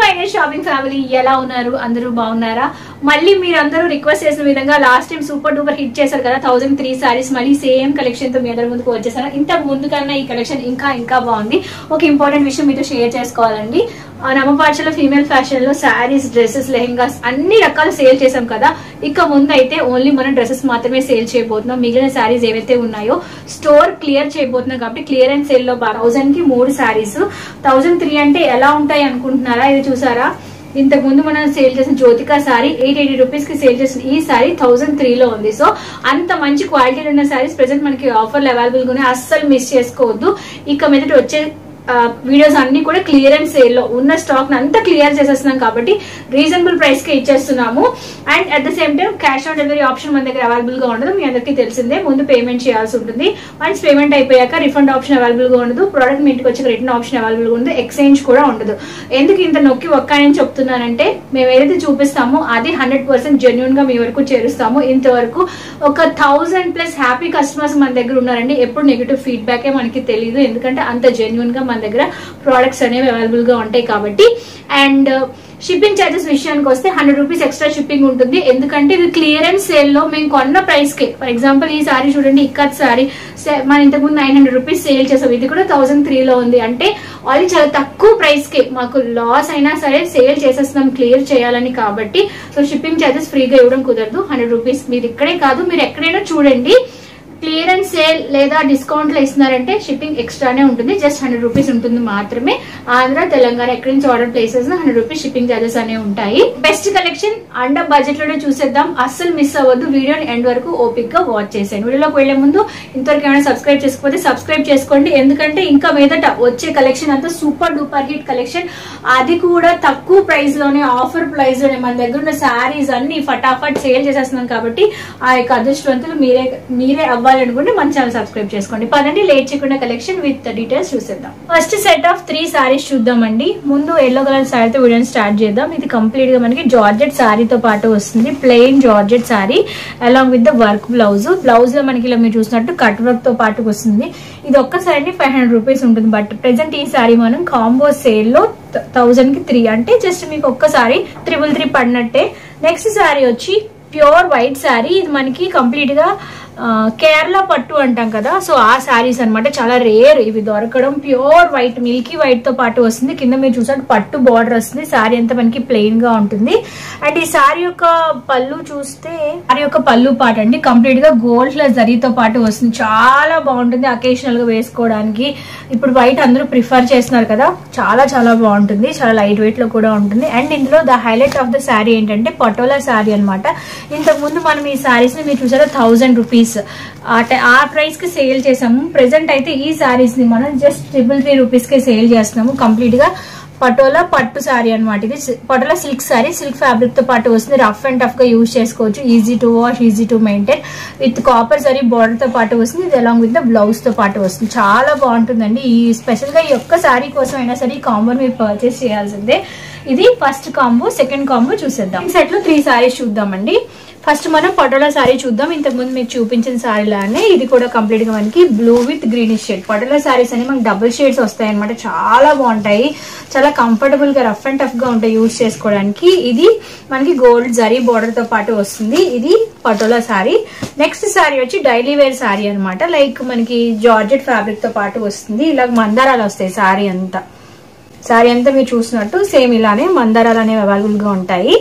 My dear shopping family, ఎలా ఉన్నారు? అందరూ బాగున్నారా? మళ్ళీ మీరందరూ రిక్వెస్ట్ చేసిన విధంగా last time super duper hit చేశారు కదా 1003 సారీస్. మళ్ళీ సేమ్ కలెక్షన్ తో మీ అందరి ముందుకు వచ్చేసాను. ఇంతకు ముందు కన్నా ఈ కలెక్షన్ ఇంకా బాగుంది. ఒక ఇంపార్టెంట్ విషయం మీతో షేర్ చేసుకోవాలండి. నమ్మపాడ్చలో ఫీమేల్ ఫ్యాషన్ లో శారీస్, డ్రెస్సెస్, లెహెంగాస్ అన్ని రకాలు సేల్ చేసాం కదా. ఇక ముందు అయితే ఓన్లీ మనం డ్రెస్సెస్ మాత్రమే సేల్ చేయబోతున్నాం. మిగిలిన శారీస్ ఏవైతే ఉన్నాయో స్టోర్ క్లియర్ చేయబోతున్నాం కాబట్టి క్లియరెన్స్ సేల్ లో 1000 కి 3 శారీస్. 1003 అంటే ఎలా ఉంటాయి అనుకుంటున్నారా? ఇది చూసారా, ఇంతకు ముందు మనం సేల్ చేసిన జ్యోతిక సారీ 880 రూపీస్ కి సేల్ చేసిన ఈ సారీ 1003 లో ఉంది. సో అంత మంచి క్వాలిటీ ఉన్న సారీస్ ప్రెసెంట్ మనకి ఆఫర్లు అవైలబుల్ గా ఉన్నాయి. అస్సలు మిస్ చేసుకోవద్దు. ఇక మీదట వచ్చే వీడియోస్ అన్ని కూడా క్లియరెన్స్ సేల్ లో ఉన్న స్టాక్ అంతా క్లియర్ చేసేస్తున్నాం కాబట్టి రీజనబుల్ ప్రైస్ కి ఇచ్చేస్తున్నాము. And at the same time cash on delivery option మన దగ్గర అవైలబుల్ గా ఉండదు. మీ అందరికీ తెలిసిందే, ముందు పేమెంట్ చేయాల్సి ఉంటుంది. వన్స్ పేమెంట్ అయిపోయాక రిఫండ్ ఆప్షన్ అవైలబుల్ గా ఉండదు. ప్రోడక్ట్ మీ ఇంటికి వచ్చి రిటర్న్ ఆప్షన్ అవైలబుల్ గా ఉండదు. ఎక్స్చేంజ్ కూడా ఉండదు. ఎందుకు ఇంత నొక్కి ఒక్కని చెప్తున్నానంటే, మేము ఏదైతే చూపిస్తామో అది 100% జెన్యూన్ గా మీ వరకు చేరుస్తాము. ఇంతవరకు ఒక 1000+ హ్యాపీ కస్టమర్స్ మన దగ్గర ఉన్నారండి. ఎప్పుడు నెగిటివ్ ఫీడ్బ్యాకే మనకి తెలియదు, ఎందుకంటే అంత జెన్యూన్ గా మన దగ్గర ప్రోడక్ట్స్ అనేవి అవైలబుల్ గా ఉంటాయి కాబట్టి. అండ్ షిప్పింగ్ ఛార్జెస్ విషయానికి వస్తే 100 రూపీస్ ఎక్స్ట్రా షిప్పింగ్ ఉంటుంది. ఎందుకంటే ఇది క్లియరెన్స్ సేల్ లో మేము కొన్న ప్రైస్ కి, ఫర్ ఎగ్జాంపుల్ ఈ సారీ చూడండి, ఇక్కత్ సారీ మన ఇంతకుముందు 900 రూపీస్ సేల్ చేసాం. ఇది కూడా 1003 లో ఉంది. అంటే ఆల్రెడీ చాలా తక్కువ ప్రైస్ కి మాకు లాస్ అయినా సరే సేల్ చేసేస్తున్నాం క్లియర్ చేయాలని. కాబట్టి సో షిప్పింగ్ ఛార్జెస్ ఫ్రీగా ఇవ్వడం కుదరదు. 100 రూపీస్. మీరు ఇక్కడే కాదు, మీరు ఎక్కడైనా చూడండి, క్లియరెన్స్ సేల్ లేదా డిస్కౌంట్ లో ఇస్తున్నారంటే షిప్పింగ్ ఎక్స్ట్రానే ఉంటుంది. జస్ట్ 100 రూపీస్ ఉంటుంది మాత్రమే. ఆంధ్ర, తెలంగాణ ఎక్కడి నుంచి order places 100 rupees shipping charges అనేవి ఉంటాయి. బెస్ట్ కలెక్షన్ అండర్ బడ్జెట్ లోనే చూసేద్దాం. అస్సలు మిస్ అవ్వద్దు. వీడియోని ఎండ్ వరకు ఓపిక్ గా వాచ్ చేసేయండి. వీడియోలోకి వెళ్లే ముందు ఇంతవరకు ఏమైనా సబ్స్క్రైబ్ చేసుకోకపోతే సబ్స్క్రైబ్ చేసుకోండి. ఎందుకంటే ఇంకా మీదట వచ్చే కలెక్షన్ అంతా సూపర్ డూపర్ హిట్ కలెక్షన్. అది కూడా తక్కువ ప్రైస్ లోనే, ఆఫర్ ప్రైస్ లోనే మన దగ్గర ఉన్న శారీస్ అన్ని ఫటాఫట్ సేల్ చేసేస్తున్నాం కాబట్టి ఆ యొక్క అదృష్టవంతులు మీరే అవ్వాలనుకుంటే మన ఛానల్ సబ్స్క్రైబ్ చేసుకోండి. పదండి, లేట్ చేయకుండా కలెక్షన్ విత్ డీటెయిల్స్ చూసేద్దాం. ఫస్ట్ సెట్ ఆఫ్ 3 సారీస్ చూద్దామండి. ముందు ఎల్లో కలర్ సారీతో వీడియోని స్టార్ట్ చేద్దాం. ఇది కంప్లీట్ గా మనకి జార్జెట్ సారీతో పాటు వస్తుంది. Plain georgette sorry along with the work blouse. Blouse లో మనకి ఇలా మీరు చూసినట్టు కట్ వర్క్ తో పాటు వస్తుంది. ఇది ఒక్కసారి 500 రూపీస్ ఉంటుంది. బట్ ప్రెసెంట్ ఈ సారీ మనం కాంబో సేల్ లో 1000 కి 3, అంటే జస్ట్ మీకు ఒక్కసారి 333 పడినట్టే. నెక్స్ట్ సారీ వచ్చి ప్యూర్ వైట్ సారీ. ఇది మనకి కంప్లీట్ గా కేరళ పట్టు అంటాం కదా, సో ఆ శారీస్ అనమాట. చాలా రేర్ ఇవి దొరకడం. ప్యూర్ వైట్, మిల్కీ వైట్ తో పాటు వస్తుంది. కింద మీరు చూసారు పట్టు బార్డర్ వస్తుంది. శారీ అంతా మనకి ప్లెయిన్ గా ఉంటుంది. అండ్ ఈ శారీ యొక్క పళ్ళు చూస్తే, శారీ యొక్క పళ్ళు పాట అండి కంప్లీట్ గా గోల్డ్ ప్లస్ జరీతో పాటు వస్తుంది. చాలా బాగుంటుంది అకేషనల్ గా వేసుకోవడానికి. ఇప్పుడు వైట్ అందరూ ప్రిఫర్ చేస్తున్నారు కదా, చాలా బాగుంటుంది. చాలా లైట్ వెయిట్ లో కూడా ఉంటుంది. అండ్ ఇందులో the highlight of the sari ఏంటంటే పటోలా శారీ అనమాట. ఇంతకు ముందు మనం ఈ శారీస్ ని మీరు చూసారా 1000 రూపీస్ ఆ ప్రైస్ కి సేల్ చేసాము. ప్రెసెంట్ అయితే ఈ సారీస్ ని మనం జస్ట్ 333 రూపీస్ కి సేల్ చేస్తున్నాము. కంప్లీట్ గా పటోలా పట్టు సారీ అనమాట. ఇది patola silk sorry, silk fabric తో పాటు వస్తుంది. రఫ్ అండ్ టఫ్ గా యూజ్ చేసుకోవచ్చు. Easy to wash, easy to maintain. With copper sorry border తో పాటు వస్తుంది. ఇది అలాంగ్ విత్ ద బ్లౌజ్ తో పాటు వస్తుంది. చాలా బాగుంటుందండి. ఈ స్పెషల్ గా ఈ ఒక్క సారీ కోసం అయినా సరే ఈ కాంబో మీరు పర్చేస్ చేయాల్సిందే. ఇది ఫస్ట్ కాంబో. సెకండ్ కాంబో చూసేద్దాం. ఈ సెట్ లో 3 సారీస్ చూద్దామండి. ఫస్ట్ మనం పటోలా సారీ చూద్దాం. ఇంతకు ముందు మీకు చూపించిన సారీ లానే ఇది కూడా కంప్లీట్ గా మనకి blue with greenish shade. Patola saris అని మనకి డబుల్ షేడ్స్ వస్తాయి అనమాట. చాలా బాగుంటాయి, చాలా కంఫర్టబుల్ గా రఫ్ అండ్ టఫ్ గా ఉంటాయి యూజ్ చేసుకోవడానికి. ఇది మనకి గోల్డ్ జరీ బార్డర్ తో పాటు వస్తుంది. ఇది పటోలా సారీ. నెక్స్ట్ సారీ వచ్చి డైలీ వేర్ సారీ అనమాట. లైక్ మనకి జార్జెట్ ఫ్యాబ్రిక్ తో పాటు వస్తుంది. ఇలా మందారాలు వస్తాయి సారీ అంతా. సారీ అంతా మీరు చూసినట్టు సేమ్ ఇలానే మందారాలు అనేవి అవైలబుల్ గా ఉంటాయి.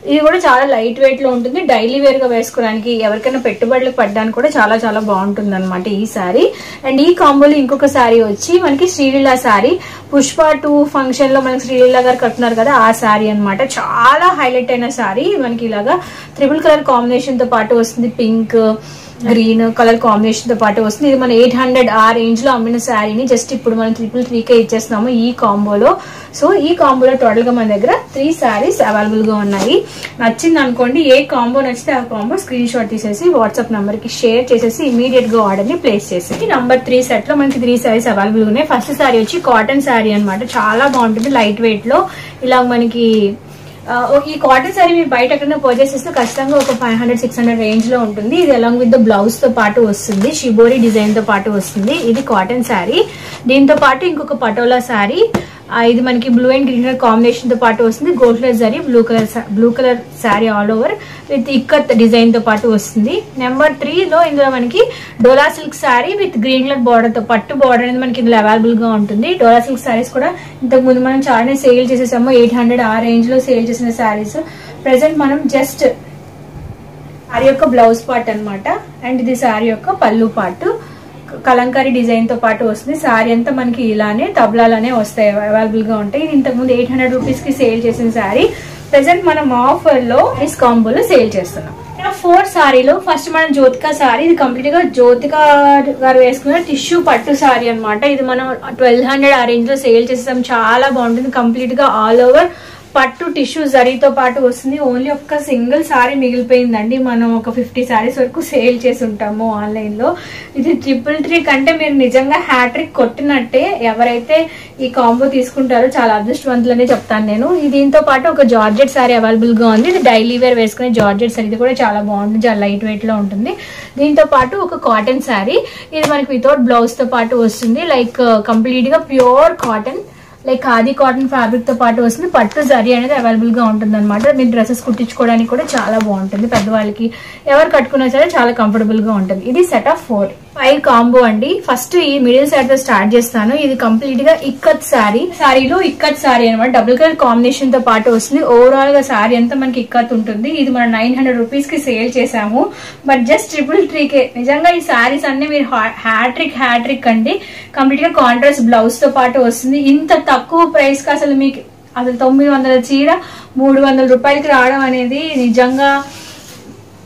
ఇది కూడా చాలా లైట్ వెయిట్ లో ఉంటుంది. డైలీ వేర్ గా వేసుకోవడానికి, ఎవరికైనా పెట్టుబడులకు పడడానికి కూడా చాలా బాగుంటుంది అనమాట ఈ సారీ. అండ్ ఈ కాంబోలో ఇంకొక సారీ వచ్చి మనకి శ్రీలీల సారీ. పుష్ప 2 ఫంక్షన్ లో మనకి శ్రీలీల గారు కట్టున్నారు కదా, ఆ సారీ అనమాట. చాలా హైలైట్ అయిన సారీ. మనకి ఇలాగా ట్రిపుల్ కలర్ కాంబినేషన్ తో పాటు వస్తుంది. పింక్, గ్రీన్ కలర్ కాంబినేషన్ తో పాటు వస్తుంది. ఇది మన 800 ఆ రేంజ్ లో అమ్మిన శారీని జస్ట్ ఇప్పుడు మనం 333 ఇచ్చేస్తున్నాము ఈ కాంబోలో. సో ఈ కాంబోలో టోటల్ గా మన దగ్గర 3 శారీస్ అవైలబుల్ గా ఉన్నాయి. నచ్చింది అనుకోండి, ఏ కాంబో నచ్చితే ఆ కాంబో స్క్రీన్ షాట్ తీసేసి వాట్సాప్ నంబర్ కి షేర్ చేసేసి ఇమీడియట్ గా ఆర్డర్ ని ప్లేస్ చేసి. నంబర్ 3 సెట్ లో మనకి 3 శారీస్ అవైలబుల్ ఉన్నాయి. ఫస్ట్ శారీ వచ్చి కాటన్ శారీ అనమాట. చాలా బాగుంటుంది లైట్ వెయిట్ లో. ఇలా మనకి ఈ కాటన్ సారీ మీరు బయట ఎక్కడైనా పర్చేస్ చేస్తే ఖచ్చితంగా ఒక 500-600 రేంజ్ లో ఉంటుంది. ఇది అలాంగ్ విత్ ద బ్లౌజ్ తో పాటు వస్తుంది. షిబోరి డిజైన్ తో పాటు వస్తుంది. ఇది కాటన్ సారీ. దీంతో పాటు ఇంకొక పటోలా సారీ ఇది మనకి blue and green colour combination తో పాటు వస్తుంది. Gold colour zari, blue colour sari all over with ikat design తో పాటు వస్తుంది. నెంబర్ 3 లో ఇందులో మనకి Dola silk sari with green colour border తో పట్టు బార్డర్ అనేది మనకి ఇందులో అవైలబుల్ గా ఉంటుంది. డోలా సిల్క్ శారీస్ కూడా ఇంతకు ముందు మనం చాలానే సేల్ చేసేసాము. 800 ఆ రేంజ్ లో సేల్ చేసిన శారీస్. ప్రెసెంట్ మనం జస్ట్ శారీ యొక్క బ్లౌజ్ పార్ట్ అనమాట. అండ్ ఇది శారీ యొక్క పళ్ళు పార్ట్. కలంకారీ డిజైన్ తో పాటు వస్తుంది. శారీ అంతా మనకి ఇలానే తబలాలనే వస్తాయి, అవైలబుల్ గా ఉంటాయి. ఇది ఇంతకు ముందు 800 రూపీస్ కి సేల్ చేసిన శారీ ప్రెసెంట్ మనం ఆఫర్ లో ఇస్ కాంబోలో సేల్ చేస్తున్నాం. 4 సారీలో ఫస్ట్ మనం జ్యోతిక సారీ. ఇది కంప్లీట్ గా జ్యోతిక గారు వేసుకున్న టిష్యూ పట్టు సారీ అనమాట. ఇది మనం 1200 ఆ రేంజ్ లో సేల్ చేస్తాం. చాలా బాగుంటుంది. కంప్లీట్ గా ఆల్ ఓవర్ పట్టు టిష్యూ జరీతో పాటు వస్తుంది. ఓన్లీ ఒక్క సింగిల్ సారీ మిగిలిపోయిందండి. మనం ఒక 50 సారీస్ వరకు సేల్ చేసి ఉంటాము ఆన్లైన్ లో. ఇది 333 కంటే మీరు నిజంగా హ్యాట్రిక్ కొట్టినట్టే. ఎవరైతే ఈ కాంబో తీసుకుంటారో చాలా అదృష్టవంతులనే చెప్తాను నేను. దీంతో పాటు ఒక జార్జెట్ సారీ అవైలబుల్ గా ఉంది. ఇది డైలీ వేర్ వేసుకునే జార్జెట్ సారీ. ఇది కూడా చాలా బాగుంటుంది, చాలా లైట్ వెయిట్ లో ఉంటుంది. దీంతో పాటు ఒక కాటన్ సారీ. ఇది మనకి వితౌట్ బ్లౌజ్ తో పాటు వస్తుంది. లైక్ కంప్లీట్ గా pure cotton, like khadi cotton fabric తో పాటు వస్తుంది. పట్టు జరీ అనేది అవైలబుల్ గా ఉంటుంది అనమాట. మీరు డ్రెస్సెస్ కుట్టించుకోవడానికి కూడా చాలా బాగుంటుంది. పెద్దవాళ్ళకి ఎవరు కట్టుకున్నా సరే చాలా కంఫర్టబుల్ గా ఉంటుంది. ఇది సెట్ ఆఫ్ 5 కాంబో అండి. ఫస్ట్ ఈ మిడిల్ సైడ్ తో స్టార్ట్ చేస్తాను. ఇది కంప్లీట్ గా ఇక్కత్ సారీ. సారీలో ఇక్కత్ సారీ అనమాట. డబుల్ కలర్ కాంబినేషన్ తో పాటు వస్తుంది. ఓవరాల్ గా సారీ అంతా మనకి ఇక్కత్ ఉంటుంది. ఇది మనం 900 రూపీస్ కి సేల్ చేసాము. బట్ జస్ట్ 333 నిజంగా ఈ సారీస్ అన్ని మీరు హ్యాట్రిక్ అండి. కంప్లీట్ గా కాంట్రాస్ట్ బ్లౌజ్ తో పాటు వస్తుంది. ఇంత తక్కువ ప్రైస్ కి అసలు మీకు 900 చీర 300 రూపాయలకి రావడం అనేది నిజంగా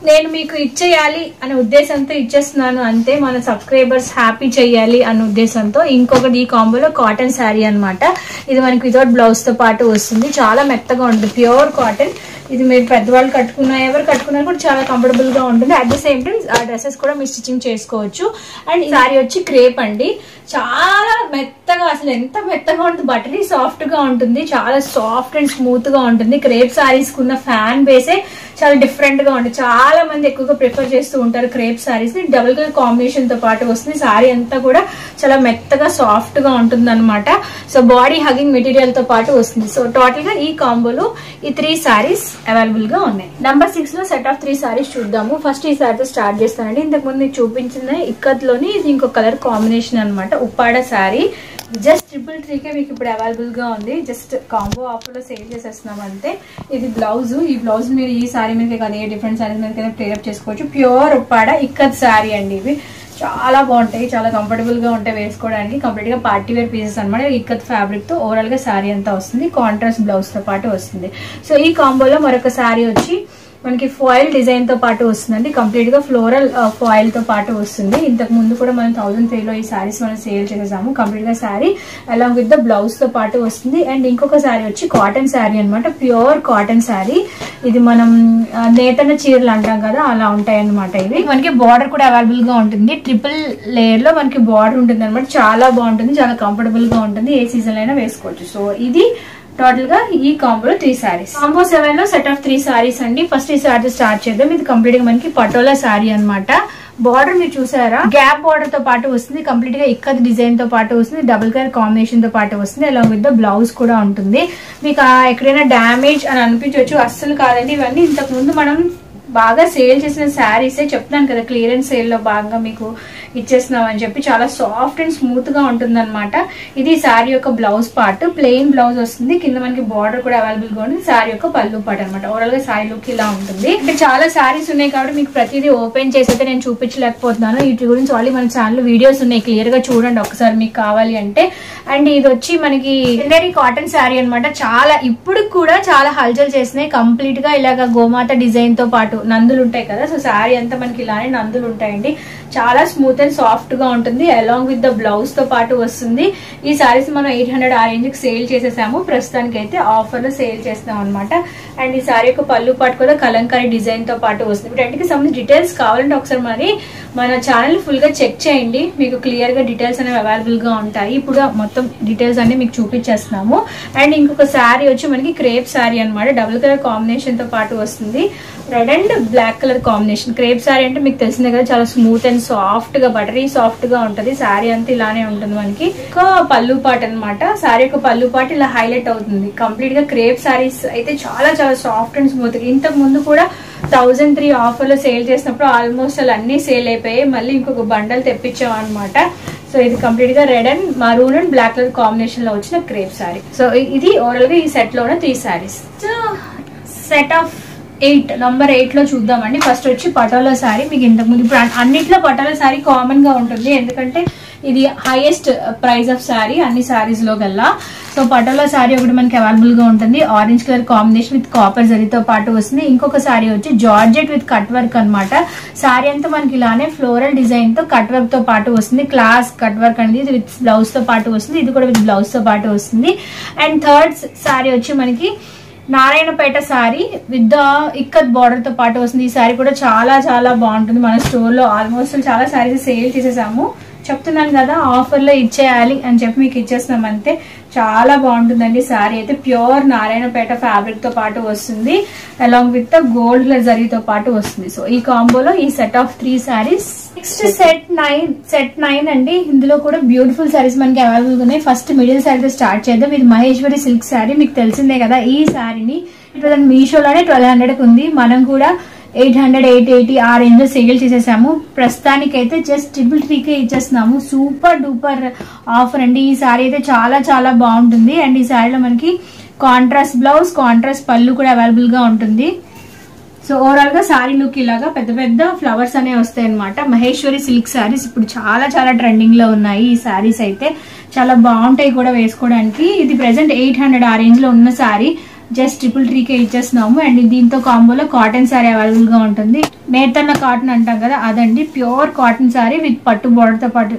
నేను మీకు ఇచ్చేయాలి అనే ఉద్దేశంతో ఇచ్చేస్తున్నాను అంతే. మన సబ్స్క్రైబర్స్ హ్యాపీ చేయాలి అనే ఉద్దేశంతో. ఇంకొకటి ఈ కాంబోలో కాటన్ శారీ అనమాట. ఇది మనకి వితౌట్ బ్లౌజ్ తో పాటు వస్తుంది. చాలా మెత్తగా ఉంటుంది, ప్యూర్ కాటన్. ఇది మీరు పెద్దవాళ్ళు కట్టుకున్నా ఎవరు కట్టుకున్నా కూడా చాలా కంఫర్టబుల్ గా ఉంటుంది. అట్ ద సేమ్ టైం ఆ డ్రెస్సెస్ కూడా మీరు స్టిచ్చింగ్ చేసుకోవచ్చు. అండ్ ఈ శారీ వచ్చి క్రేప్ అండి. చాలా మెత్తగా, అసలు ఎంత మెత్తగా ఉంటుంది, బటరీ సాఫ్ట్ గా ఉంటుంది. చాలా సాఫ్ట్ అండ్ స్మూత్ గా ఉంటుంది. క్రేప్ శారీస్ కున్న ఫ్యాన్ బేసే చాలా డిఫరెంట్ గా ఉంటుంది. చాలా మంది ఎక్కువగా ప్రిఫర్ చేస్తూ ఉంటారు crepe saris. Double colour combination తో పాటు వస్తుంది. శారీ అంతా కూడా చాలా మెత్తగా సాఫ్ట్ గా ఉంటుంది అనమాట. సో బాడీ హగింగ్ మెటీరియల్ తో పాటు వస్తుంది. సో టోటల్ గా ఈ కాంబోలో ఈ 3 సారీస్ అవైలబుల్ గా ఉన్నాయి. నెంబర్ 6 లో సెట్ ఆఫ్ 3 సారీస్ చూద్దాము. ఫస్ట్ ఈ సారీతో స్టార్ట్ చేస్తానండి. ఇంతకు ముందు మీకు చూపించిన ఇక్కత్ లోని ఇది ఇంకో కలర్ కాంబినేషన్ అనమాట. ఉప్పాడ శారీ జస్ట్ 333 మీకు ఇప్పుడు అవైలబుల్ గా ఉంది. జస్ట్ కాంబో ఆఫర్ లో సేల్ చేసేస్తున్నాం అంతే. ఇది బ్లౌజ్. ఈ బ్లౌజ్ మీరు ఈ సారీ మీద కాదు, ఏ డిఫరెంట్ సారీస్ మీద ప్రేరప్ చేసుకోవచ్చు. ప్యూర్ ఉప్పాడ ఇక్కత్ శారీ అండి. ఇవి చాలా బాగుంటాయి, చాలా కంఫర్టబుల్ గా ఉంటాయి వేసుకోవడానికి. కంప్లీట్ గా పార్టీ వేర్ పీసెస్ అనమాట. ఇక్కత్ ఫ్యాబ్రిక్ తో ఓవరాల్ గా శారీ అంతా వస్తుంది. కాంట్రాస్ట్ బ్లౌజ్ తో పాటు వస్తుంది. సో ఈ కాంబోలో మరొక శారీ వచ్చి మనకి ఫాయిల్ డిజైన్ తో పాటు వస్తుందండి. కంప్లీట్ గా ఫ్లోరల్ ఫాయిల్ తో పాటు వస్తుంది. ఇంతకు ముందు కూడా మనం 1003 లో ఈ సారీస్ మనం సేల్ చేసాము. కంప్లీట్ గా sari along with the blouse తో పాటు వస్తుంది. అండ్ ఇంకొక శారీ వచ్చి కాటన్ శారీ అనమాట. Pure cotton sari. ఇది మనం నేతన్న చీరలు అంటాం కదా, అలా ఉంటాయి అనమాట. ఇవి మనకి బార్డర్ కూడా అవైలబుల్ గా ఉంటుంది. ట్రిపుల్ లేయర్ లో మనకి బార్డర్ ఉంటుంది అనమాట. చాలా బాగుంటుంది, చాలా కంఫర్టబుల్ గా ఉంటుంది. ఏ సీజన్ అయినా వేసుకోవచ్చు. సో ఇది టోటల్ గా ఈ కాంబోలో 3 సారీస్. కాంబో 7 లో సెట్ ఆఫ్ 3 సారీస్ అండి. ఫస్ట్ ఈ సారీ స్టార్ట్ చేద్దాం. ఇది కంప్లీట్ గా మనకి పటోలా సారీ అనమాట. బార్డర్ మీరు చూసారా, గ్యాప్ బార్డర్ తో పాటు వస్తుంది. కంప్లీట్ గా ఇక్కత్ డిజైన్ తో పాటు వస్తుంది. డబుల్ కలర్ కాంబినేషన్ తో పాటు వస్తుంది. అలాంగ్ విత్ ద బ్లౌజ్ కూడా ఉంటుంది. మీకు ఎక్కడైనా డ్యామేజ్ అని అనిపించవచ్చు, అస్సలు కాదండి. ఇవన్నీ ఇంతకు ముందు మనం బాగా సేల్ చేసిన శారీసే. చెప్తాను కదా, క్లియరెన్స్ సేల్ లో భాగంగా మీకు ఇచ్చేస్తున్నాం అని చెప్పి. చాలా సాఫ్ట్ అండ్ స్మూత్ గా ఉంటుంది అనమాట. ఇది శారీ యొక్క బ్లౌజ్ పార్ట్. ప్లెయిన్ బ్లౌజ్ వస్తుంది. కింద మనకి బార్డర్ కూడా అవైలబుల్ గా ఉంటుంది. శారీ యొక్క పళ్ళు పార్ట్ అనమాట. ఓవరాల్ గా శారీ లుక్ ఇలా ఉంటుంది. అంటే చాలా శారీస్ ఉన్నాయి కాబట్టి మీకు ప్రతిదీ ఓపెన్ చేసి అయితే నేను చూపించలేకపోతున్నాను. వీటి గురించి ఆల్రెడీ మన ఛానల్ వీడియోస్ ఉన్నాయి, క్లియర్ గా చూడండి ఒకసారి మీకు కావాలి అంటే. అండ్ ఇది వచ్చి మనకి చందేరి కాటన్ శారీ అనమాట. చాలా ఇప్పుడు కూడా చాలా హల్చల్ చేసినాయి. కంప్లీట్ గా ఇలాగా గోమాత డిజైన్ తో పాటు నందులు ఉంటాయి కదా. సో శారీ అంతా మనకి ఇలానే నందులు ఉంటాయండి. చాలా స్మూత్ అండ్ సాఫ్ట్ గా ఉంటుంది. అలాంగ్ విత్ ద బ్లౌజ్ తో పాటు వస్తుంది. ఈ సారీస్ మనం 800 ఆ రేంజ్ కి సేల్ చేసేసాము. ప్రస్తుతానికి అయితే ఆఫర్ లో సేల్ చేస్తాం అనమాట. అండ్ ఈ సారీ యొక్క పళ్ళు పాటు కూడా కలంకారీ డిజైన్ తో పాటు వస్తుంది. వీటికి సంబంధించి డీటెయిల్స్ కావాలంటే ఒకసారి మరి మన ఛానల్ ఫుల్ గా చెక్ చేయండి. మీకు క్లియర్ గా డీటెయిల్స్ అనేవి అవైలబుల్ గా ఉంటాయి. ఇప్పుడు మొత్తం డీటెయిల్స్ అన్ని మీకు చూపించేస్తున్నాము. అండ్ ఇంకొక శారీ వచ్చి మనకి క్రేప్ శారీ అనమాట. డబుల్ కలర్ కాంబినేషన్ తో పాటు వస్తుంది. Red and black colour combination. Crepe sari అంటే మీకు తెలిసిందే కదా, చాలా స్మూత్ అండ్ సాఫ్ట్ గా, బటరీ సాఫ్ట్ గా ఉంటది. సారీ అంతా ఇలానే ఉంటుంది మనకి. ఒక పళ్ళు పాట అనమాట. సారీ యొక్క పళ్ళు పాట ఇలా హైలైట్ అవుతుంది. కంప్లీట్ గా క్రేప్ సారీస్ అయితే చాలా చాలా సాఫ్ట్ అండ్ స్మూత్. ఇంతకు ముందు కూడా 1003 ఆఫర్ లో సేల్ చేసినప్పుడు ఆల్మోస్ట్ అలా అన్ని సేల్ అయిపోయాయి. మళ్ళీ ఇంకొక బండల్ తెప్పించాం అనమాట. సో ఇది కంప్లీట్ గా red and maroon and black colour combination లో వచ్చిన క్రేప్ సారీ. సో ఇది ఓవరాల్ గా ఈ సెట్ లో ఉన్న 3 సారీస్. సెట్ ఆఫ్ 8 నంబర్ 8 లో చూద్దామండి. ఫస్ట్ వచ్చి పటోలా సారీ. మీకు ఇంతకుముందు ఇప్పుడు అన్నిట్లో పటోలా సారీ కామన్ గా ఉంటుంది, ఎందుకంటే ఇది హైయెస్ట్ ప్రైస్ ఆఫ్ సారీ అన్ని సారీస్ లో గల్లా. సో పటోలా సారీ ఒకటి మనకి అవైలబుల్ గా ఉంటుంది. Orange colour combination with copper జరీతో పాటు వస్తుంది. ఇంకొక సారీ వచ్చి జార్జెట్ విత్ కట్ వర్క్ అనమాట. సారీ అంతా మనకి ఇలానే ఫ్లోరల్ డిజైన్ తో కట్ వర్క్ తో పాటు వస్తుంది. క్లాస్ కట్ వర్క్ అనేది విత్ బ్లౌజ్ తో పాటు వస్తుంది. ఇది కూడా విత్ బ్లౌజ్ తో పాటు వస్తుంది. అండ్ థర్డ్ సారీ వచ్చి మనకి Narayanpet sorry with ikat border తో పాటు వస్తుంది. ఈ సారీ కూడా చాలా చాలా బాగుంటుంది. మన స్టోర్ లో ఆల్మోస్ట్ చాలా సారీస్ సేల్ చేసేసాము. చెప్తున్నాను కదా, ఆఫర్ లో ఇచ్చేయాలి అని చెప్పి మీకు ఇచ్చేస్తున్నాం అంతే. చాలా బాగుంటుందండి సారీ అయితే. ప్యూర్ నారాయణపేట ఫ్యాబ్రిక్ తో పాటు వస్తుంది, అలాంగ్ విత్ గోల్డ్ కలర్ జరీతో పాటు వస్తుంది. సో ఈ కాంబోలో ఈ set of 3 saris. Next set 9 అండి. ఇందులో కూడా బ్యూటిఫుల్ సారీస్ మనకి అవైలబుల్ ఉన్నాయి. ఫస్ట్ మిడిల్ సారీతో స్టార్ట్ చేద్దాం. ఇది మహేశ్వరి సిల్క్ సారీ. మీకు తెలిసిందే కదా, ఈ సారీని మీషోలోనే 1200 ఉంది. మనం కూడా 800, 880 ఆ రేంజ్ లో సేల్ చేసేసాము. ప్రస్తుతానికైతే జస్ట్ 333 ఇచ్చేస్తున్నాము. సూపర్ డూపర్ ఆఫర్ అండి. ఈ సారీ అయితే చాలా చాలా బాగుంటుంది. అండ్ ఈ సారీలో మనకి కాంట్రాస్ట్ బ్లౌజ్, కాంట్రాస్ట్ పళ్ళు కూడా అవైలబుల్ గా ఉంటుంది. సో ఓవరాల్ గా సారీ లుక్ ఇలాగా పెద్ద పెద్ద ఫ్లవర్స్ అనేవి వస్తాయి అనమాట. మహేశ్వరి సిల్క్ సారీస్ ఇప్పుడు చాలా చాలా ట్రెండింగ్ లో ఉన్నాయి. ఈ సారీస్ అయితే చాలా బాగుంటాయి కూడా వేసుకోవడానికి. ఇది ప్రెసెంట్ 800 ఆ రేంజ్ లో ఉన్న సారీ జస్ట్ 333 ఇచ్చేస్తున్నాము. అండ్ దీంతో కాంబోలో కాటన్ సారీ అవైలబుల్ గా ఉంటుంది. నేతన్న కాటన్ అంటాం కదా, అదండి. ప్యూర్ కాటన్ సారీ విత్ పట్టు బార్డర్ తో పాటు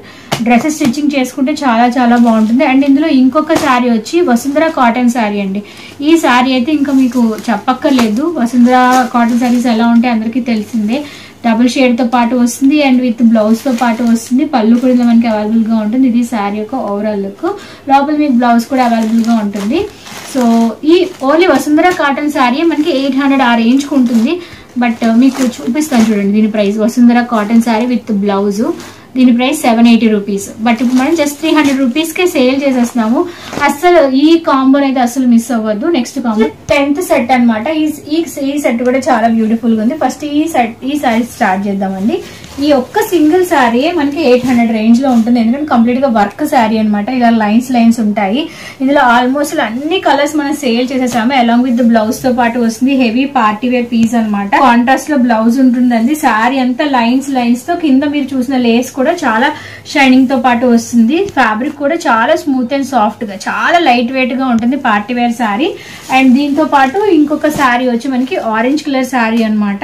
డ్రెస్సెస్ స్టిచ్చింగ్ చేసుకుంటే చాలా చాలా బాగుంటుంది. అండ్ ఇందులో ఇంకొక సారీ వచ్చి వసుంధర కాటన్ సారీ అండి. ఈ సారీ అయితే ఇంకా మీకు చెప్పక్కర్లేదు. వసుంధర కాటన్ సారీస్ ఎలా ఉంటాయి అందరికీ తెలిసిందే. డబుల్ షేడ్ తో పాటు వస్తుంది అండ్ విత్ బ్లౌజ్ తో పాటు వస్తుంది. పళ్ళు కూడా మనకి అవైలబుల్ గా ఉంటుంది. ఇది సారీ యొక్క ఓవరాల్ లుక్. లోపల మీకు బ్లౌజ్ కూడా అవైలబుల్ గా ఉంటుంది. సో ఈ ఓన్లీ వసుంధర కాటన్ సారీ మనకి 800 ఆ రేంజ్ కు ఉంటుంది. బట్ మీకు చూపిస్తాను చూడండి దీని price. Vasundhara cotton sorry with blouse, దీని ప్రైస్ 780 రూపీస్. బట్ ఇప్పుడు మనం జస్ట్ 300 రూపీస్ కే సేల్ చేసేస్తున్నాము. అసలు ఈ కాంబో అయితే అసలు మిస్ అవ్వద్దు. నెక్స్ట్ కాంబో 10th సెట్ అనమాట. ఈ సెట్ కూడా చాలా బ్యూటిఫుల్ గా ఉంది. ఫస్ట్ ఈ సారీ స్టార్ట్ చేద్దామండి. ఈ ఒక్క సింగిల్ సారీ మనకి 800 రేంజ్ లో ఉంటుంది. ఎందుకంటే కంప్లీట్ గా వర్క్ సారీ అనమాట. ఇలా లైన్స్ ఉంటాయి. ఇందులో ఆల్మోస్ట్ అన్ని కలర్స్ మనం సేల్ చేసేసాము. అలాంగ్ విత్ బ్లౌజ్ తో పాటు వస్తుంది. హెవీ పార్టీ వేర్ పీస్ అనమాట. కాంట్రాస్ట్ లో బ్లౌజ్ ఉంటుందండి. సారీ అంతా లైన్స్ తో కింద మీరు చూసిన లేస్ కూడా చాలా షైనింగ్ తో పాటు వస్తుంది. ఫ్యాబ్రిక్ కూడా చాలా స్మూత్ అండ్ సాఫ్ట్ గా, చాలా లైట్ వెయిట్ గా ఉంటుంది. Party wear sorry. అండ్ దీంతో పాటు ఇంకొక సారీ వచ్చి మనకి ఆరెంజ్ కలర్ సారీ అనమాట.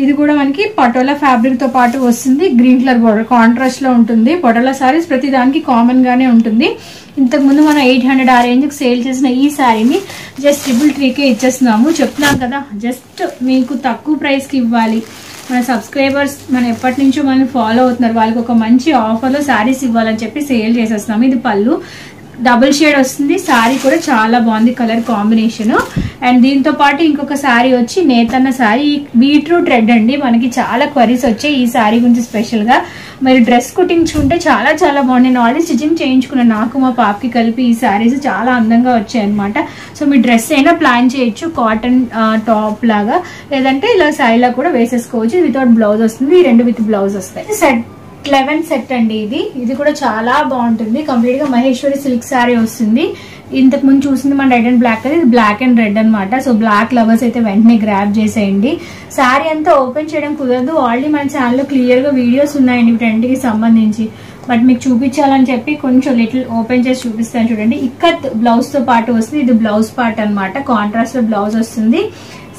ఇది కూడా మనకి పటోలా ఫ్యాబ్రిక్ తో పాటు వస్తుంది. గ్రీన్ కలర్ బోర్డర్ కాంట్రాస్ట్ లో ఉంటుంది. పటోలా సారీస్ ప్రతి దానికి కామన్ గానే ఉంటుంది. ఇంతకు ముందు మనం 800 ఆ రేంజ్ కి సేల్ చేసిన ఈ సారీని జస్ట్ 333 ఇచ్చేస్తున్నాము. చెప్తున్నాం కదా, జస్ట్ మీకు తక్కువ ప్రైస్ కి ఇవ్వాలి. మన సబ్స్క్రైబర్స్ మన ఎప్పటి నుంచో మనం ఫాలో అవుతున్నారు, వాళ్ళకి ఒక మంచి ఆఫర్ లో సారీస్ ఇవ్వాలని చెప్పి సేల్ చేసేస్తున్నాము. ఇది పళ్ళు డబుల్ షేడ్ వస్తుంది. సారీ కూడా చాలా బాగుంది కలర్ కాంబినేషన్. అండ్ దీంతో పాటు ఇంకొక సారీ వచ్చి నేతన్న సారీ. బీట్రూట్ రెడ్ అండి. మనకి చాలా క్వరీస్ వచ్చాయి ఈ సారీ గురించి స్పెషల్ గా. మరి డ్రెస్ కుట్టించుకుంటే చాలా చాలా బాగుంది. నేను ఆల్రెడీ స్టిచ్చింగ్ చేయించుకున్నాను. నాకు మా పాపకి కలిపి ఈ సారీస్ చాలా అందంగా వచ్చాయి అనమాట. సో మీ డ్రెస్ అయినా ప్లాన్ చేయొచ్చు. కాటన్ టాప్ లాగా, లేదంటే ఇలా సారీలా కూడా వేసేసుకోవచ్చు. వితౌట్ బ్లౌజ్ వస్తుంది. ఈ రెండు విత్ బ్లౌజ్ వస్తాయి. సెట్ 11 సెట్ అండి. ఇది కూడా చాలా బాగుంటుంది. కంప్లీట్ గా మహేశ్వరి సిల్క్ సారీ వస్తుంది. ఇంతకు ముందు చూసింది మన రెడ్ అండ్ బ్లాక్ అది, ఇది బ్లాక్ అండ్ రెడ్ అనమాట. సో బ్లాక్ లవర్స్ అయితే వెంటనే గ్రాబ్ చేసేయండి. సారీ అంతా ఓపెన్ చేయడం కుదరదు. ఆల్రెడీ మన ఛానల్లో క్లియర్ గా వీడియోస్ ఉన్నాయండి ట్రెండ్ కి సంబంధించి. బట్ మీకు చూపించాలని చెప్పి కొంచెం లిటిల్ ఓపెన్ చేసి చూపిస్తాను చూడండి. ఇక్కత్ బ్లౌజ్ తో పాటు వస్తుంది. ఇది బ్లౌజ్ పార్ట్ అనమాట. కాంట్రాస్ట్ లో బ్లౌజ్ వస్తుంది.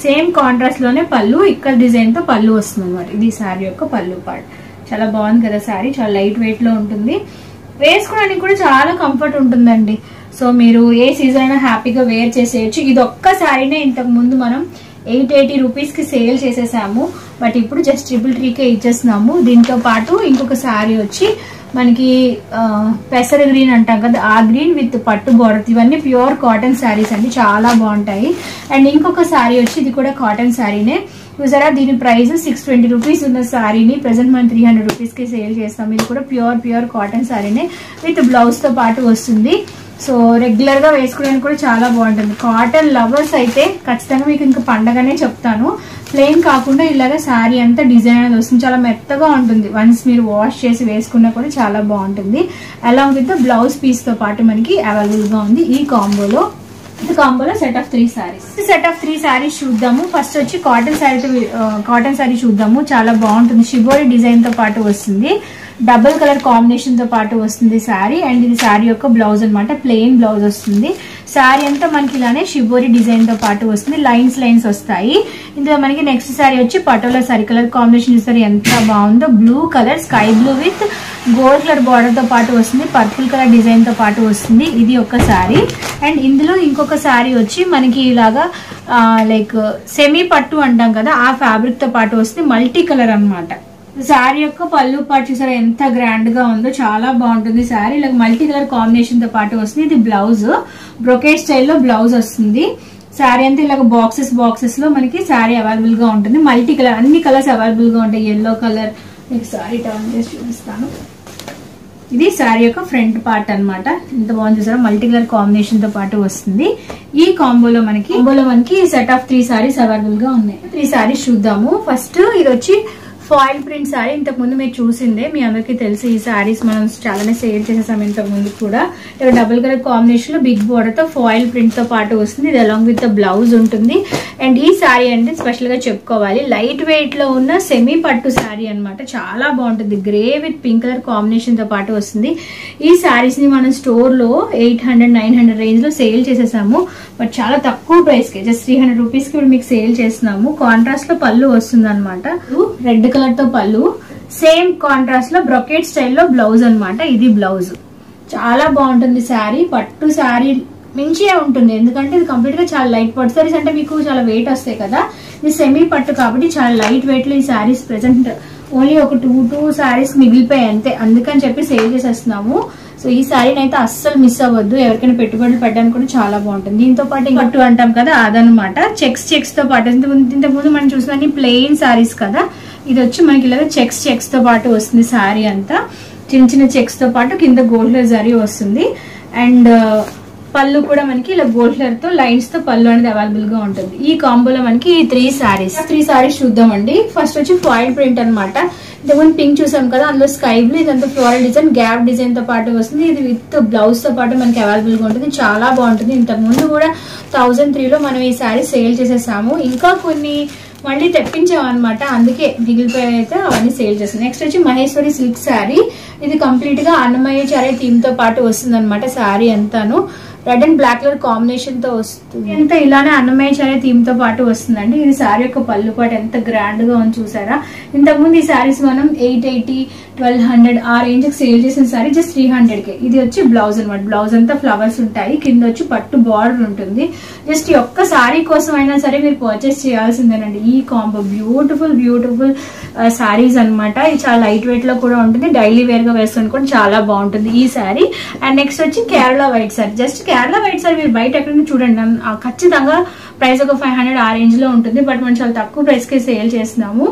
సేమ్ కాంట్రాస్ట్ లోనే పళ్ళు ఇక్కత్ డిజైన్ తో పళ్ళు వస్తుంది అనమాట. ఇది సారీ యొక్క పళ్ళు పార్ట్. చాలా బాగుంది కదా సారీ. చాలా లైట్ వెయిట్ లో ఉంటుంది. వేసుకోవడానికి కూడా చాలా కంఫర్ట్ ఉంటుందండి. సో మీరు ఏ సీజన్ అయినా హ్యాపీగా వేర్ చేసేయచ్చు. ఇది ఒక్క సారీనే ఇంతకు ముందు మనం 880 రూపీస్ కి సేల్ చేసేసాము. బట్ ఇప్పుడు జస్ట్ 333 ఇచ్చేస్తున్నాము. దీంతో పాటు ఇంకొక సారీ వచ్చి మనకి పెసర గ్రీన్ అంటాం కదా, ఆ గ్రీన్ విత్ పట్టు బోర్డర్. ఇవన్నీ ప్యూర్ కాటన్ శారీస్ అండి, చాలా బాగుంటాయి. అండ్ ఇంకొక శారీ వచ్చి ఇది కూడా కాటన్ శారీనే. చూసారా, దీని ప్రైస్ 620 రూపీస్ ఉన్న శారీని ప్రెసెంట్ మనం 300 రూపీస్ కి సేల్ చేస్తాం. ఇది కూడా ప్యూర్ కాటన్ శారీనే విత్ బ్లౌజ్ తో పాటు వస్తుంది. సో రెగ్యులర్ గా వేసుకోవడానికి కూడా చాలా బాగుంటుంది. కాటన్ లవర్స్ అయితే ఖచ్చితంగా మీకు ఇంకా పండగనే చెప్తాను. ప్లెయిన్ కాకుండా ఇలాగా శారీ అంతా డిజైన్ అనేది వస్తుంది, చాలా మెత్తగా ఉంటుంది. వన్స్ మీరు వాష్ చేసి వేసుకున్నా కూడా చాలా బాగుంటుంది. అలాంగ్ విత్ బ్లౌజ్ పీస్ తో పాటు మనకి అవైలబుల్ గా ఉంది ఈ కాంబోలో. Set of 3 saris. Set of 3 saris చూద్దాము. ఫస్ట్ వచ్చి కాటన్ సారీ చూద్దాము. చాలా బాగుంటుంది. షిబోరి డిజైన్ తో పాటు వస్తుంది, డబుల్ కలర్ కాంబినేషన్ తో పాటు వస్తుంది శారీ. అండ్ ఇది శారీ యొక్క బ్లౌజ్ అనమాట, ప్లెయిన్ బ్లౌజ్ వస్తుంది. శారీ అంతా మనకి ఇలానే షిబోరి డిజైన్ తో పాటు వస్తుంది, లైన్స్ వస్తాయి. ఇందులో మనకి నెక్స్ట్ శారీ వచ్చి పటోలా సారీ. కలర్ కాంబినేషన్ చూస్తారు ఎంత బాగుందో, blue colour, sky blue with gold colour border తో పాటు వస్తుంది, పర్పుల్ కలర్ డిజైన్ తో పాటు వస్తుంది. ఇది ఒక శారీ. అండ్ ఇందులో ఇంకొక శారీ వచ్చి మనకి ఇలాగా లైక్ సెమీ పట్టు అంటాం కదా, ఆ ఫ్యాబ్రిక్ తో పాటు వస్తుంది, మల్టీ కలర్ అనమాట. శారీ యొక్క పళ్ళు పాటు చూసారా ఎంత గ్రాండ్ గా ఉందో, చాలా బాగుంటుంది శారీ. ఇలా మల్టీ కలర్ కాంబినేషన్ తో పాటు వస్తుంది. ఇది బ్లౌజ్, బ్రొకేట్ స్టైల్లో బ్లౌజ్ వస్తుంది. శారీ అంతా ఇలాగ బాక్సెస్ లో మనకి శారీ అవైలబుల్ గా ఉంటుంది. మల్టీ కలర్, అన్ని కలర్స్ అవైలబుల్ గా ఉంటాయి. ఎల్లో కలర్, మీకు శారీ టర్న్ చేసి చూపిస్తాను. ఇది శారీ యొక్క ఫ్రంట్ పార్ట్ అనమాట. ఇంత బాగుంది చూసారా, మల్టీ కలర్ కాంబినేషన్ తో పాటు వస్తుంది. ఈ కాంబోలో మనకి సెట్ ఆఫ్ 3 సారీస్ అవైలబుల్ గా ఉన్నాయి. 3 సారీస్ చూద్దాము. ఫస్ట్ ఇది వచ్చి ఫాయిల్ ప్రింట్ శారీ. ఇంతకు ముందు మీరు చూసిందే, మీ అందరికీ తెలిసి ఈ శారీస్ మనం చాలానే సేల్ చేసేసాం ఇంతకు ముందు కూడా. డబుల్ కలర్ కాంబినేషన్ లో బిగ్ బోర్డర్ తో ఫాయిల్ ప్రింట్ తో పాటు వస్తుంది. ఇది అలాంగ్ విత్ ద బ్లౌజ్ ఉంటుంది. అండ్ ఈ శారీ అంటే స్పెషల్ గా చెప్పుకోవాలి, లైట్ వెయిట్ లో ఉన్న సెమీ పట్టు శారీ అనమాట. చాలా బాగుంటుంది. Grey with pink colour combination తో పాటు వస్తుంది. ఈ శారీస్ ని మనం స్టోర్ లో 800-900 రేంజ్ లో సేల్ చేసేసాము. బట్ చాలా తక్కువ ప్రైస్ కి, జస్ట్ 300 రూపీస్ కి మీకు సేల్ చేస్తున్నాము. కాంట్రాస్ట్ లో పళ్ళు వస్తుంది అనమాట, రెడ్ కలర్ తో పళ్ళు. సేమ్ కాంట్రాస్ట్ లో బ్రొకేట్ స్టైల్లో బ్లౌజ్ అనమాట. ఇది బ్లౌజ్. చాలా బాగుంటుంది శారీ. పట్టు శారీ మించియే ఉంటుంది, ఎందుకంటే ఇది కంప్లీట్ గా చాలా లైట్. పట్టు శారీస్ అంటే మీకు చాలా వెయిట్ వస్తాయి కదా, ఇది సెమీ పట్టు కాబట్టి చాలా లైట్ వెయిట్ లో ఈ శారీస్ ప్రెసెంట్ ఓన్లీ ఒక 2 శారీస్ మిగిలిపోయాయి అంతే, అందుకని చెప్పి సేల్ చేసేస్తున్నాము. సో ఈ శారీని అయితే అస్సలు మిస్ అవ్వద్దు. ఎవరికైనా పెట్టుబడులు పెట్టడానికి కూడా చాలా బాగుంటుంది. దీంతో పాటు పట్టు అంటాం కదా, అదనమాట. చెక్స్ తో పాటు, ఇంతకుముందు మనం చూసిన ప్లెయిన్ శారీస్ కదా, ఇది వచ్చి మనకి ఇలాగ చెక్స్ తో పాటు వస్తుంది. శారీ అంతా చిన్న చెక్స్ తో పాటు కింద గోల్డ్ కలర్ జరీ వస్తుంది. అండ్ పళ్ళు కూడా మనకి ఇలా గోల్డ్ కలర్ తో లైన్స్ తో పళ్ళు అనేది అవైలబుల్ గా ఉంటుంది. ఈ కాంబోలో మనకి ఈ 3 సారీస్ చూద్దామండి. ఫస్ట్ వచ్చి ఫాయిల్ ప్రింట్ అనమాట. ఇంతకుముందు పింక్ చూసాం కదా, అందులో స్కై బ్లూ, ఇదంతా ఫ్లోరల్ డిజైన్, గ్యాప్ డిజైన్ తో పాటు వస్తుంది. ఇది విత్ బ్లౌజ్ తో పాటు మనకి అవైలబుల్ గా ఉంటుంది. చాలా బాగుంటుంది. ఇంతకుముందు కూడా 1003 లో మనం ఈ శారీ సేల్ చేసేసాము. ఇంకా కొన్ని మళ్ళీ తెప్పించాం అనమాట, అందుకే మిగిలిపోయి అయితే అవన్నీ సేల్ చేస్తాం. నెక్స్ట్ వచ్చి మహేశ్వరి సిల్క్ శారీ. ఇది కంప్లీట్ గా అన్నమయ్య థీమ్ తో పాటు వస్తుంది అనమాట. శారీ అంతాను red and black colour combination తో వస్తుంది. ఎంత ఇలానే అన్నమయ్య థీమ్ తో పాటు వస్తుందండి. ఇది శారీ యొక్క పళ్ళు పాటు ఎంత గ్రాండ్ గా ఉంది చూసారా. ఇంతకుముందు ఈ శారీస్ మనం 880-1200 ఆ రేంజ్ కి సేల్ చేసిన శారీ జస్ట్ 300 కే. ఇది వచ్చి బ్లౌజ్ అనమాట. బ్లౌజ్ అంతా ఫ్లవర్స్ ఉంటాయి, కింద వచ్చి పట్టు బార్డర్ ఉంటుంది. జస్ట్ ఈ ఒక్క శారీ కోసం అయినా సరే మీరు పర్చేస్ చేయాల్సిందేనండి. ఈ కాంబో బ్యూటిఫుల్ శారీస్ అనమాట. ఇది చాలా లైట్ వెయిట్ లో కూడా ఉంటుంది, డైలీ వేర్ గా వేసుకొని కూడా చాలా బాగుంటుంది ఈ శారీ. అండ్ నెక్స్ట్ వచ్చి Kerala white sari. Just Kerala white sari మీరు బయట ఎక్కడ చూడండి, ఖచ్చితంగా ప్రైస్ ఒక 500 ఆ రేంజ్ లో ఉంటుంది. బట్ మనం చాలా తక్కువ ప్రైస్ కి సేల్ చేస్తున్నాము.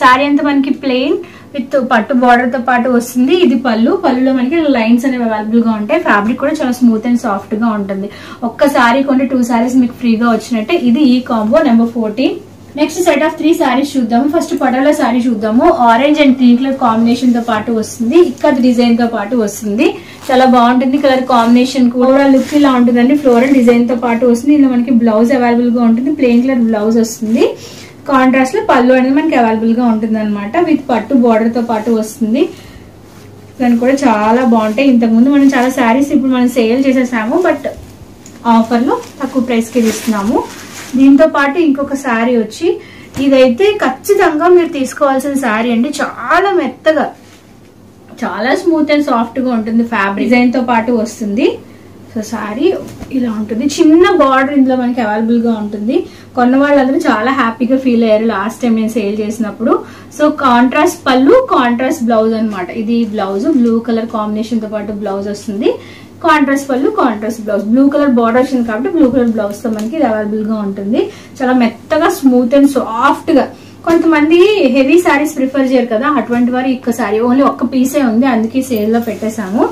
శారీ అంతా మనకి ప్లెయిన్ విత్ పట్టు బార్డర్ తో పాటు వస్తుంది. ఇది పళ్ళులో మనకి లైన్స్ అనేవి అవైలబుల్ గా ఉంటాయి. ఫ్యాబ్రిక్ కూడా చాలా స్మూత్ అండ్ సాఫ్ట్ గా ఉంటుంది. ఒక్క శారీ కొంటే 2 శారీస్ మీకు ఫ్రీగా వచ్చినట్టే. ఇది ఈ combo number 14. Next set of 3 saris చూద్దాము. ఫస్ట్ పటోలా సారీ చూద్దాము. Orange and green colour combination తో పాటు వస్తుంది, ఇక్కత్ డిజైన్ తో పాటు వస్తుంది. చాలా బాగుంటుంది. కలర్ కాంబినేషన్ కూడా లుక్ ఇలా ఉంటుందండి. ఫ్లోరల్ డిజైన్ తో పాటు వస్తుంది. ఇలా మనకి బ్లౌజ్ అవైలబుల్ గా ఉంటుంది. ప్లెయిన్ కలర్ బ్లౌజ్ వస్తుంది. కాంట్రాస్ట్ లో పళ్ళు అనేది మనకి అవైలబుల్ గా ఉంటుంది అనమాట. విత్ పట్టు బార్డర్ తో పాటు వస్తుంది. దాన్ని కూడా చాలా బాగుంటాయి. ఇంతకుముందు మనం చాలా శారీస్ ఇప్పుడు మనం సేల్ చేసేసాము, బట్ ఆఫర్ లో తక్కువ ప్రైస్ కి ఇస్తున్నాము. దీంతో పాటు ఇంకొక శారీ వచ్చి, ఇదైతే ఖచ్చితంగా మీరు తీసుకోవాల్సిన శారీ అండి. చాలా మెత్తగా, చాలా స్మూత్ అండ్ సాఫ్ట్ గా ఉంటుంది. ఫ్యాబ్రిక్ డిజైన్ తో పాటు వస్తుంది. సో శారీ ఇలా ఉంటుంది. చిన్న బార్డర్ ఇందులో మనకి అవైలబుల్ గా ఉంటుంది. కొన్న వాళ్ళందరూ చాలా హ్యాపీగా ఫీల్ అయ్యారు లాస్ట్ టైం నేను సేల్ చేసినప్పుడు. సో కాంట్రాస్ట్ పళ్ళు, కాంట్రాస్ట్ బ్లౌజ్ అనమాట. ఇది బ్లౌజ్ బ్లూ కలర్ కాంబినేషన్ తో పాటు బ్లౌజ్ వస్తుంది. కాంట్రాస్ట్ పళ్ళు, contrast blouse. Blue colour border వచ్చింది కాబట్టి బ్లూ కలర్ బ్లౌజ్ తో మనకి ఇది అవైలబుల్ గా ఉంటుంది. చాలా మెత్తగా స్మూత్ అండ్ సాఫ్ట్ గా కొంతమంది హెవీ శారీస్ ప్రిఫర్ చేయరు కదా, అటువంటి వారు ఇంకో శారీ ఓన్లీ ఒక్క పీసే ఉంది, అందుకే సేల్ లో పెట్టేశాము.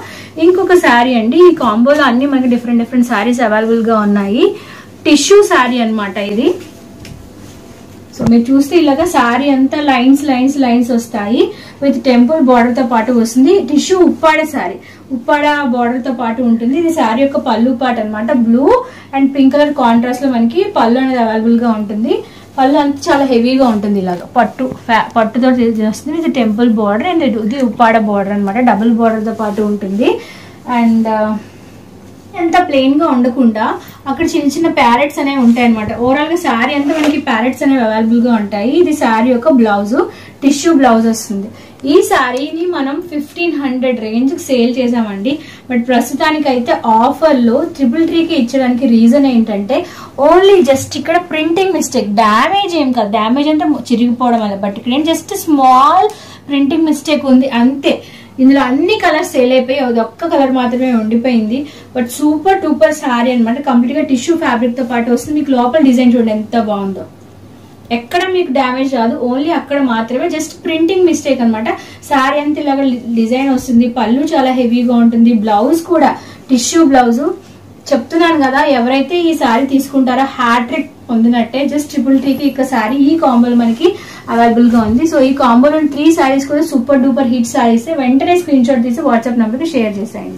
ఇంకొక శారీ అండి, ఈ కాంబోలో అన్ని మనకి డిఫరెంట్ డిఫరెంట్ శారీస్ అవైలబుల్ గా ఉన్నాయి. టిష్యూ శారీ అన్నమాట ఇది. సో మీరు చూస్తే ఇలాగా శారీ అంతా లైన్స్ లైన్స్ లైన్స్ వస్తాయి, విత్ టెంపుల్ బార్డర్ తో పాటు వస్తుంది. టిష్యూ ఉప్పాడ శారీ, ఉప్పాడ బార్డర్ తో పాటు ఉంటుంది. ఇది శారీ యొక్క పళ్ళు పాట అన్నమాట. Blue and pink colour contrast లో మనకి పళ్ళు అనేది అవైలబుల్ గా ఉంటుంది. పళ్ళు అంతా చాలా హెవీగా ఉంటుంది, ఇలాగా పట్టుతో వస్తుంది. ఇది టెంపుల్ బార్డర్ అండ్ ఇది ఉప్పాడ బార్డర్ అనమాట, డబుల్ బార్డర్ తో పాటు ఉంటుంది. అండ్ ఎంత ప్లెయిన్ గా ఉండకుండా అక్కడ చిన్న చిన్న ప్యారెట్స్ అనేవి ఉంటాయి అనమాట. ఓవరాల్ గా శారీ అంతా మనకి ప్యారెట్స్ అనేవి అవైలబుల్ గా ఉంటాయి. ఇది శారీ యొక్క బ్లౌజ్, టిష్యూ బ్లౌజ్ వస్తుంది. ఈ శారీని మనం 1500 రేంజ్ కి సేల్ చేసామండి. బట్ ప్రస్తుతానికి అయితే ఆఫర్ లో 333కి ఇచ్చడానికి రీజన్ ఏంటంటే ఓన్లీ జస్ట్ ఇక్కడ ప్రింటింగ్ మిస్టేక్, డ్యామేజ్ ఏం కాదు, డ్యామేజ్ అంటే చిరిగిపోవడం వల్ల, బట్ ఇక్కడ జస్ట్ స్మాల్ ప్రింటింగ్ మిస్టేక్ ఉంది అంతే. ఇందులో అన్ని కలర్స్ సేల్ అయిపోయి అది ఒక్క కలర్ మాత్రమే ఉండిపోయింది. బట్ సూపర్ టూపర్ శారీ అనమాట. కంప్లీట్ గా టిష్యూ ఫ్యాబ్రిక్ తో పాటు వస్తుంది. మీకు లోపల డిజైన్ చూడండి ఎంత బాగుందో, ఎక్కడ మీకు డ్యామేజ్ రాదు, ఓన్లీ అక్కడ మాత్రమే జస్ట్ ప్రింటింగ్ మిస్టేక్ అనమాట. శారీ అంతా ఇలాగ డిజైన్ వస్తుంది. పళ్ళు చాలా హెవీగా ఉంటుంది. బ్లౌజ్ కూడా టిష్యూ బ్లౌజ్. చెప్తున్నాను కదా, ఎవరైతే ఈ శారీ తీసుకుంటారో హ్యాట్రిక్ పొందినట్టే. జస్ట్ 333కి ఇక శారీ ఈ కాంబోలో మనకి అవైలబుల్ గా ఉంది. సో ఈ కాంబోలో 3 శారీస్ కూడా సూపర్ డూపర్ హిట్ శారీస్. వెంటనే స్క్రీన్ షాట్ తీసి వాట్సాప్ నంబర్ కి షేర్ చేసేయండి.